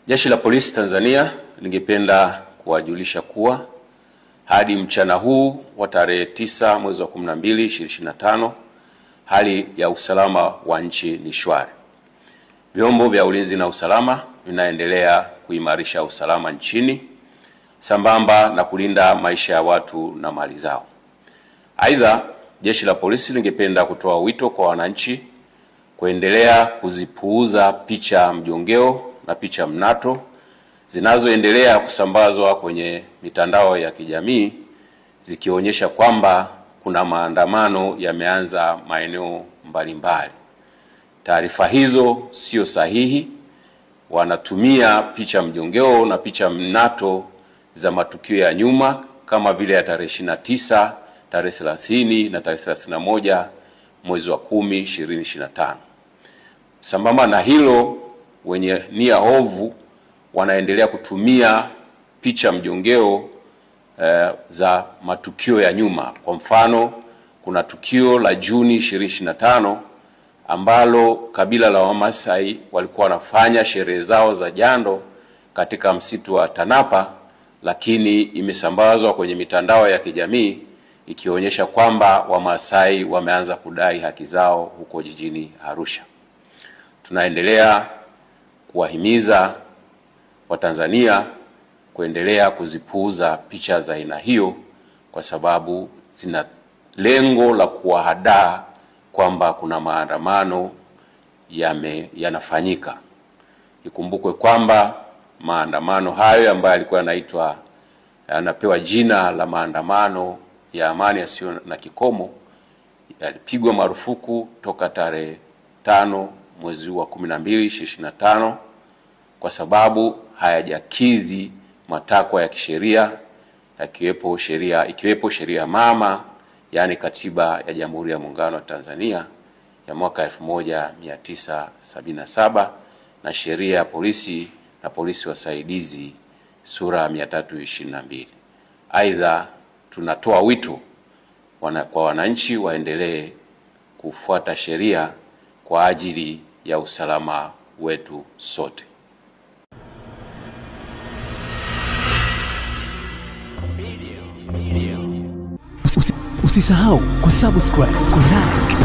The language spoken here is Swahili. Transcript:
Jeshi la Polisi Tanzania lingependa kuwajulisha kuwa hadi mchana huu wa tarehe 9 mwezi wa 12 2025 hali ya usalama wa nchi ni shwari. Vyombo vya ulinzi na usalama vinaendelea kuimarisha usalama nchini sambamba na kulinda maisha ya watu na mali zao. Aidha, Jeshi la Polisi lingependa kutoa wito kwa wananchi kuendelea kuzipuuza picha mjongeo na picha mnato zinazoendelea kusambazwa kwenye mitandao ya kijamii zikionyesha kwamba kuna maandamano yameanza maeneo mbalimbali. Taarifa hizo sio sahihi. Wanatumia picha mjongeo na picha mnato za matukio ya nyuma kama vile ya tarehe 29, tarehe 30 na tarehe 31 mwezi wa 10 2025. Sambamba na hilo, wenye nia ovu wanaendelea kutumia picha mjongeo za matukio ya nyuma. Kwa mfano, kuna tukio la Juni 2025 ambalo kabila la Wamasai walikuwa wanafanya sherehe zao za jando katika msitu wa Tanapa, lakini imesambazwa kwenye mitandao ya kijamii ikionyesha kwamba Wamasai wameanza kudai haki zao huko jijini Arusha. Tunaendelea kuwahimiza Watanzania kuendelea kuzipuuza picha za aina hiyo kwa sababu zina lengo la kuwahadaa kwamba kuna maandamano yanafanyika. Ikumbukwe kwamba maandamano hayo ambayo yalikuwa yanapewa jina la maandamano ya amani yasiyo na kikomo yalipigwa marufuku toka tarehe 5 mwezi wa 12 2025 kwa sababu hayajakidhi matakwa ya kisheria ikiwepo sheria mama, yani Katiba ya Jamhuri ya Muungano wa Tanzania ya mwaka 1977 na sheria ya polisi na polisi wasaidizi sura 322. Aidha, tunatoa wito kwa wananchi waendelee kufuata sheria kwa ajili ya usalama wetu sote. Usisahau kusubscribe, kulike